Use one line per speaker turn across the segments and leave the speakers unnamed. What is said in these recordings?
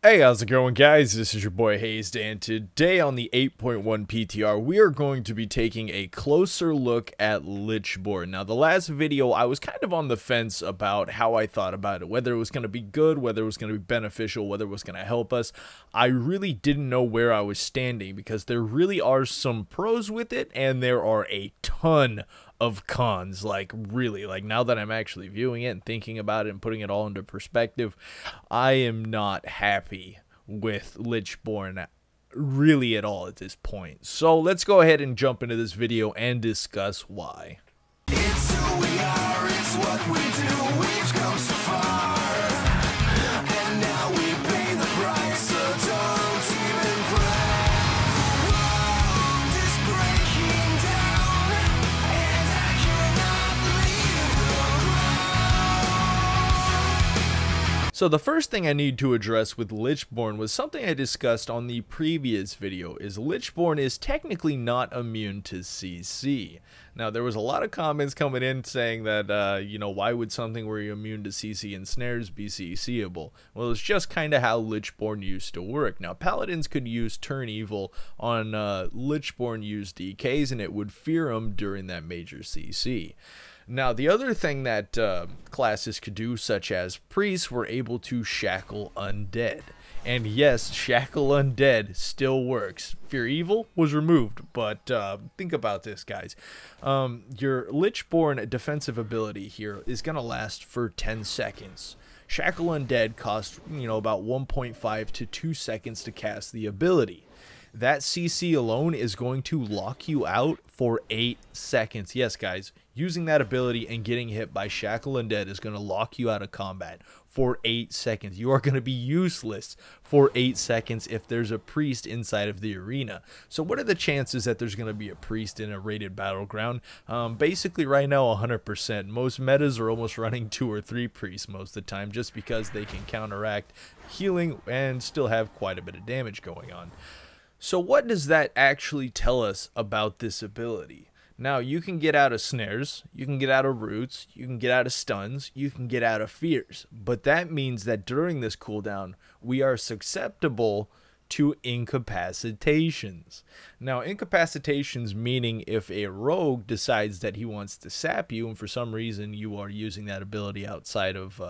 Hey, how's it going, guys? This is your boy Hazzed, and today on the 8.1 PTR, we are going to be taking a closer look at Lichborne. Now, the last video, I was kind of on the fence about how I thought about it, whether it was going to be good, whether it was going to be beneficial, whether it was going to help us. I really didn't know where I was standing because there really are some pros with it, and there are a ton of cons. Like, really, like, now that I'm actually viewing it and thinking about it and putting it all into perspective, I am not happy with Lichborne really at all at this point. So let's go ahead and jump into this video and discuss why.
It's who we are, it's what we do, we've come so far, and now we pay the price, so don't even cry. The world is breaking down, and I cannot leave the ground.
So the first thing I need to address with Lichborne was something I discussed on the previous video, is Lichborne is technically not immune to CC. Now, there was a lot of comments coming in saying that, why would something where you're immune to CC and snares be CCable? Well, it's just kind of how Lichborne used to work. Now, Paladins could use Turn Evil on Lichborne used DKs, and it would fear them during that major CC. Now, the other thing that classes could do, such as priests, were able to shackle undead. And yes, shackle undead still works. Fear evil was removed, but think about this, guys. Your Lichborne defensive ability here is going to last for 10 seconds. Shackle undead costs, about 1.5 to 2 seconds to cast the ability. That CC alone is going to lock you out for 8 seconds. Yes, guys, using that ability and getting hit by Shackle Undead is going to lock you out of combat for 8 seconds. You are going to be useless for 8 seconds if there's a priest inside of the arena. So what are the chances that there's going to be a priest in a rated battleground? Basically right now 100%. Most metas are almost running 2 or 3 priests most of the time, just because they can counteract healing and still have quite a bit of damage going on. So what does that actually tell us about this ability? Now, you can get out of snares, you can get out of roots, you can get out of stuns, you can get out of fears. But that means that during this cooldown, we are susceptible to incapacitations. Now, incapacitations meaning if a rogue decides that he wants to sap you, and for some reason you are using that ability outside of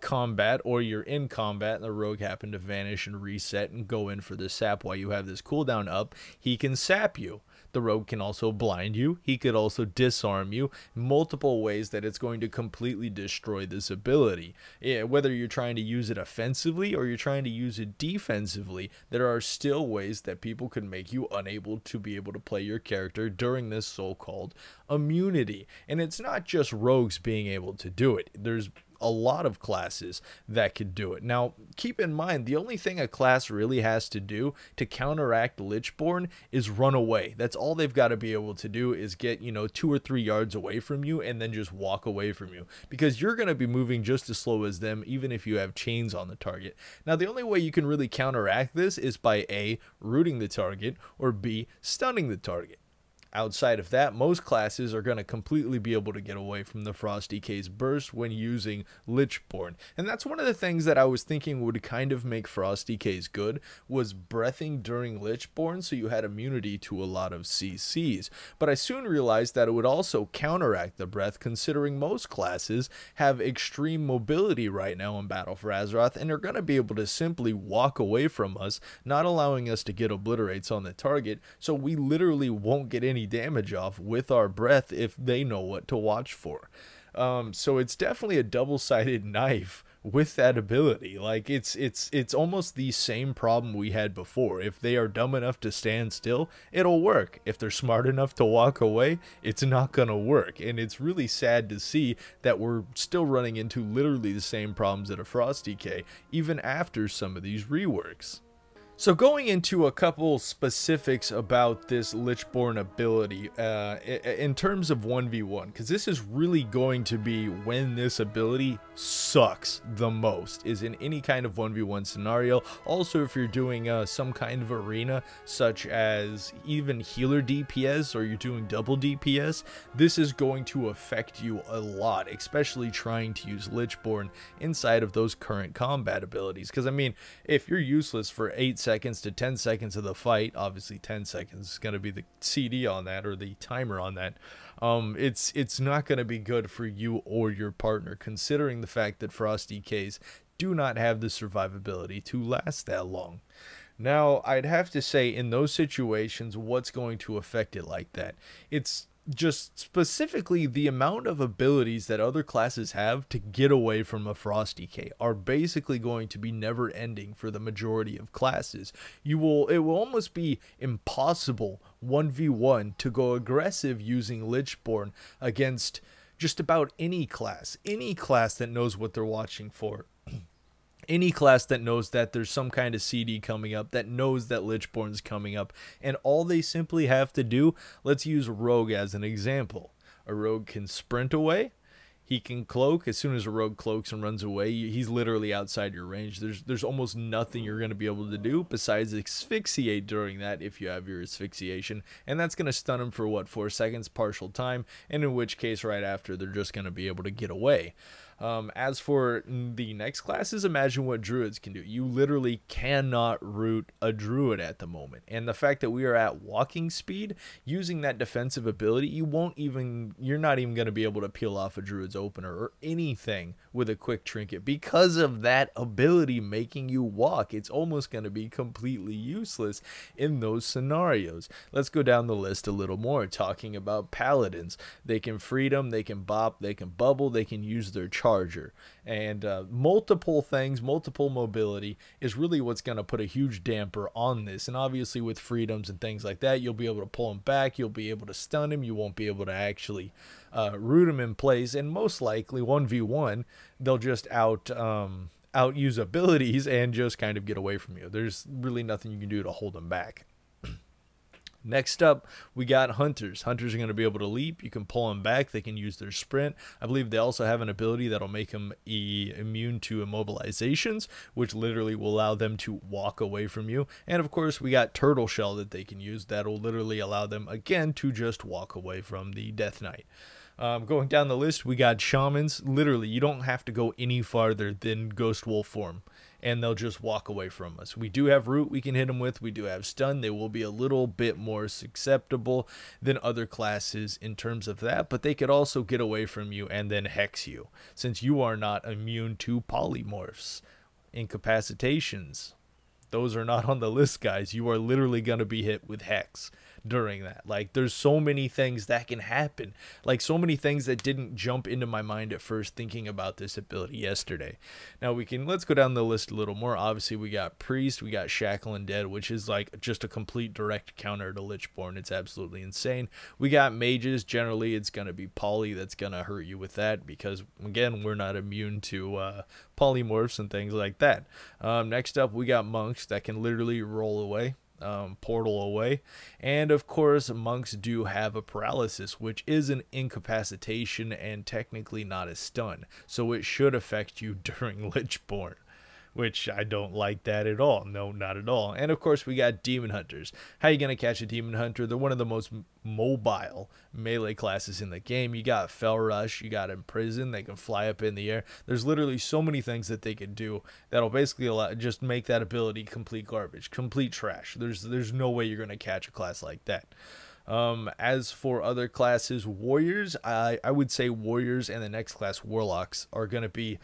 combat, or you're in combat and the rogue happened to vanish and reset and go in for the sap while you have this cooldown up, he can sap you. The rogue can also blind you. He could also disarm you. Multiple ways that it's going to completely destroy this ability. Yeah, whether you're trying to use it offensively or you're trying to use it defensively, there are still ways that people can make you unable to be able to play your character during this so-called immunity. And it's not just rogues being able to do it. There's a lot of classes that could do it. Now, keep in mind, the only thing a class really has to do to counteract Lichborne is run away. That's all they've got to be able to do, is get, 2 or 3 yards away from you and then just walk away from you, because you're going to be moving just as slow as them, even if you have chains on the target. Now, the only way you can really counteract this is by A, rooting the target, or B, stunning the target. Outside of that, most classes are going to completely be able to get away from the Frost DK's burst when using Lichborne. And that's one of the things that I was thinking would kind of make Frost DKs good, was breathing during Lichborne, so you had immunity to a lot of CCs. But I soon realized that it would also counteract the breath, considering most classes have extreme mobility right now in Battle for Azeroth, and are going to be able to simply walk away from us, not allowing us to get obliterates on the target, so we literally won't get any damage off with our breath if they know what to watch for. So it's definitely a double-sided knife with that ability. Like, it's almost the same problem we had before. If they are dumb enough to stand still, it'll work. If they're smart enough to walk away, it's not gonna work. And it's really sad to see that we're still running into literally the same problems that a Frost DK even after some of these reworks. So going into a couple specifics about this Lichborne ability in terms of 1v1, because this is really going to be when this ability sucks the most, is in any kind of 1v1 scenario. Also, if you're doing some kind of arena, such as even healer DPS, or you're doing double DPS, this is going to affect you a lot, especially trying to use Lichborne inside of those current combat abilities. Because, I mean, if you're useless for 8 seconds to 10 seconds of the fight, obviously 10 seconds is going to be the CD on that, or the timer on that, it's not going to be good for you or your partner, considering the fact that Frost DKs do not have the survivability to last that long. Now, I'd have to say, in those situations, what's going to affect it like that? It's just specifically the amount of abilities that other classes have to get away from a Frost DK are basically going to be never ending for the majority of classes. It will almost be impossible 1v1 to go aggressive using Lichborne against just about any class that knows what they're watching for. Any class that knows that there's some kind of CD coming up, that knows that Lichborne's coming up, and all they simply have to do, let's use Rogue as an example. A Rogue can sprint away, he can cloak. As soon as a Rogue cloaks and runs away, he's literally outside your range. There's almost nothing you're going to be able to do besides asphyxiate during that, if you have your asphyxiation, and that's going to stun him for what, 4 seconds partial time, and in which case right after they're just going to be able to get away. As for the next classes, imagine what druids can do. You literally cannot root a druid at the moment, and the fact that we are at walking speed, using that defensive ability, you're not even going to be able to peel off a druid's opener or anything with a quick trinket because of that ability making you walk. It's almost going to be completely useless in those scenarios. Let's go down the list a little more, talking about paladins. They can freedom, they can bop, they can bubble, they can use their charger, and multiple things, multiple mobility is really what's going to put a huge damper on this. And obviously with freedoms and things like that, you'll be able to pull him back, you'll be able to stun him, you won't be able to actually root him in place, and most likely 1v1 they'll just outuse abilities and just kind of get away from you. There's really nothing you can do to hold them back. Next up, we got hunters. Hunters are going to be able to leap. You can pull them back. They can use their sprint. I believe they also have an ability that'll make them immune to immobilizations, which literally will allow them to walk away from you. And of course, we got turtle shell that they can use. That'll literally allow them, again, to just walk away from the Death Knight. Going down the list, we got shamans. Literally, you don't have to go any farther than Ghost Wolf form, and they'll just walk away from us. We do have root we can hit them with. We do have stun. They will be a little bit more susceptible than other classes in terms of that, but they could also get away from you and then hex you, since you are not immune to polymorphs. Incapacitations, those are not on the list, guys. You are literally going to be hit with hex during that. Like, there's so many things that can happen, like so many things that didn't jump into my mind at first thinking about this ability yesterday. Now let's go down the list a little more. Obviously we got priest, we got shackle and dead, which is like just a complete direct counter to Lichborne. It's absolutely insane. We got mages. Generally it's going to be poly that's going to hurt you with that, because again, we're not immune to polymorphs and things like that. Next up, we got monks that can literally roll away, portal away, and of course monks do have a paralysis, which is an incapacitation and technically not a stun, so it should affect you during Lichborne, which I don't like that at all. No, not at all. And of course we got demon hunters. How you gonna catch a demon hunter? They're one of the most mobile melee classes in the game. You got fell rush, you got imprison, they can fly up in the air. There's literally so many things that they can do that'll basically just make that ability complete garbage, complete trash. There's no way you're gonna catch a class like that. As for other classes, warriors, I would say warriors and the next class, warlocks, are gonna be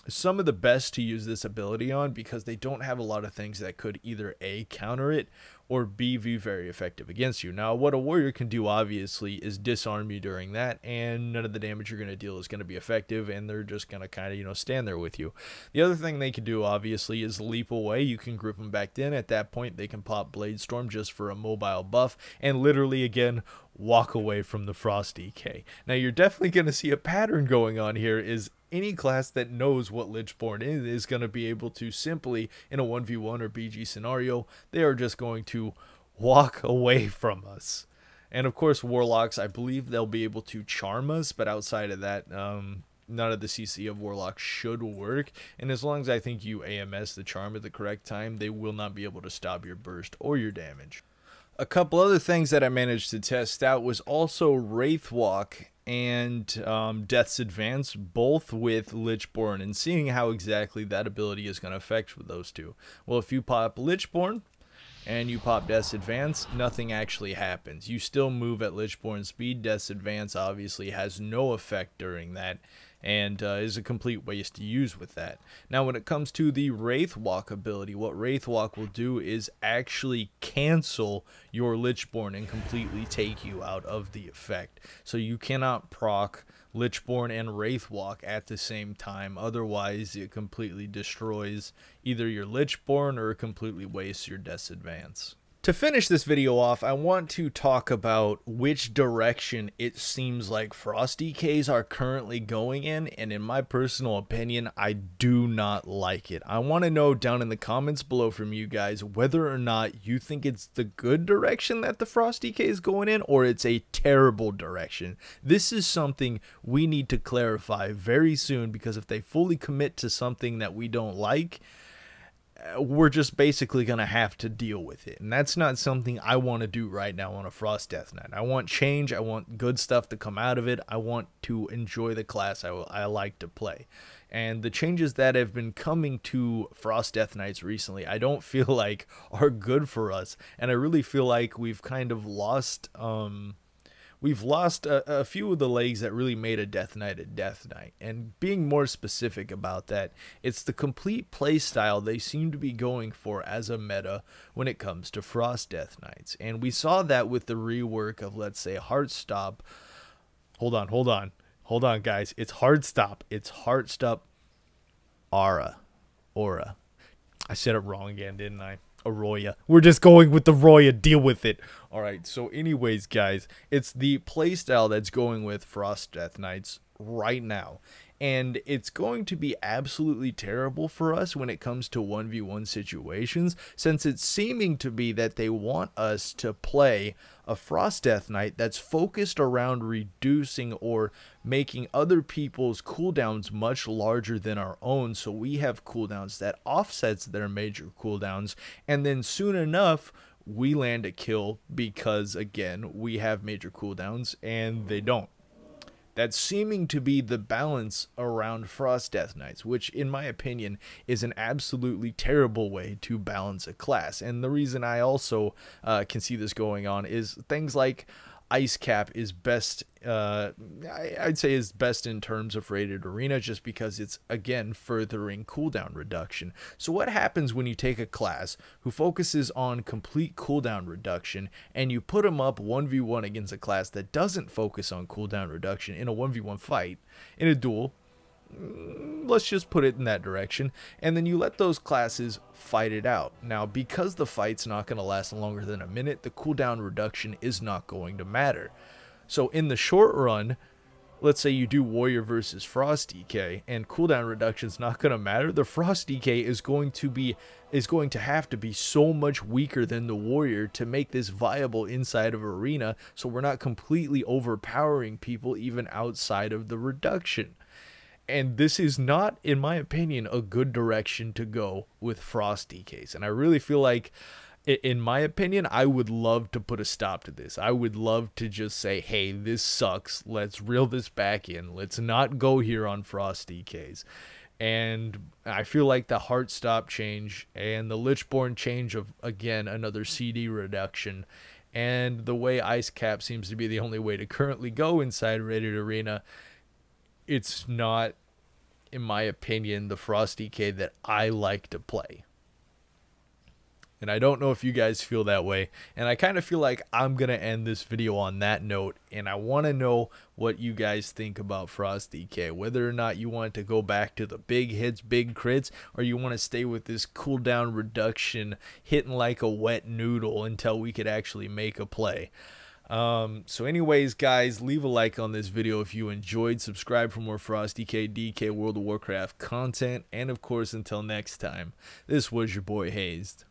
some of the best to use this ability on, because they don't have a lot of things that could either A, counter it, or B, be very effective against you. Now, what a warrior can do, obviously, is disarm you during that, and none of the damage you're going to deal is going to be effective, and they're just going to kind of, stand there with you. The other thing they can do, obviously, is leap away. You can group them back in. At that point, they can pop Blade Storm just for a mobile buff, and literally, again, walk away from the Frost DK. Now, you're definitely going to see a pattern going on here, is any class that knows what Lichborne is going to be able to simply, in a 1v1 or BG scenario, they are just going to walk away from us. And of course, Warlocks, I believe they'll be able to charm us, but outside of that, none of the CC of Warlock should work. And as long as I think you AMS the charm at the correct time, they will not be able to stop your burst or your damage. A couple other things that I managed to test out was also Wraithwalk and Death's Advance, both with Lichborne, and seeing how exactly that ability is going to affect with those two. Well, if you pop Lichborne and you pop Death's Advance, nothing actually happens. You still move at Lichborne speed. Death's Advance obviously has no effect during that, and is a complete waste to use with that. Now, when it comes to the Wraithwalk ability, what Wraithwalk will do is actually cancel your Lichborne and completely take you out of the effect. So you cannot proc Lichborne and Wraithwalk at the same time, otherwise it completely destroys either your Lichborne or completely wastes your Death's Advance. To finish this video off, I want to talk about which direction it seems like Frost DKs are currently going in, and in my personal opinion, I do not like it. I want to know down in the comments below from you guys whether or not you think it's the good direction that the Frost DK is going in, or it's a terrible direction. This is something we need to clarify very soon, because if they fully commit to something that we don't like, we're just basically going to have to deal with it. And that's not something I want to do right now on a Frost Death Knight. I want change. I want good stuff to come out of it. I want to enjoy the class I like to play. And the changes that have been coming to Frost Death Knights recently, I don't feel like are good for us. And I really feel like we've kind of lost... We've lost a few of the legs that really made a Death Knight. And being more specific about that, it's the complete playstyle they seem to be going for as a meta when it comes to Frost Death Knights. And we saw that with the rework of, let's say, Heartstop. Hold on, guys. It's Heartstop. It's Heartstop Aura. I said it wrong again, didn't I? Arroya. We're just going with the Roya. Deal with it. Alright, so anyways, guys, it's the playstyle that's going with Frost Death Knights right now. And it's going to be absolutely terrible for us when it comes to 1v1 situations, since it's seeming to be that they want us to play a Frost Death Knight that's focused around reducing or making other people's cooldowns much larger than our own, so we have cooldowns that offsets their major cooldowns, and then soon enough we land a kill because, again, we have major cooldowns and they don't. That's seeming to be the balance around Frost Death Knights, which in my opinion is an absolutely terrible way to balance a class. And the reason I also can see this going on is things like Ice Cap is best, I'd say is best in terms of rated arena, just because it's, again, furthering cooldown reduction. So what happens when you take a class who focuses on complete cooldown reduction and you put them up 1v1 against a class that doesn't focus on cooldown reduction in a 1v1 fight, in a duel? Let's just put it in that direction, and then you let those classes fight it out. Now, because the fight's not going to last longer than a minute, the cooldown reduction is not going to matter. So in the short run, let's say you do Warrior versus Frost DK and cooldown reduction is not going to matter, the Frost DK is going to have to be so much weaker than the Warrior to make this viable inside of arena, so we're not completely overpowering people even outside of the reduction. And this is not, in my opinion, a good direction to go with Frost DKs. And I really feel like, in my opinion, I would love to put a stop to this. I would love to just say, hey, this sucks. Let's reel this back in. Let's not go here on Frost DKs. And I feel like the Heartstop change and the Lichborne change of, again, another CD reduction, and the way Ice Cap seems to be the only way to currently go inside Rated Arena, it's not, in my opinion, the Frost DK that I like to play. And I don't know if you guys feel that way. And I kind of feel like I'm going to end this video on that note. And I want to know what you guys think about Frost DK. Whether or not you want to go back to the big hits, big crits, or you want to stay with this cooldown reduction, hitting like a wet noodle until we could actually make a play. So anyways, guys, leave a like on this video if you enjoyed. Subscribe for more Frosty KDK World of Warcraft content. And of course, until next time, this was your boy Hazzed.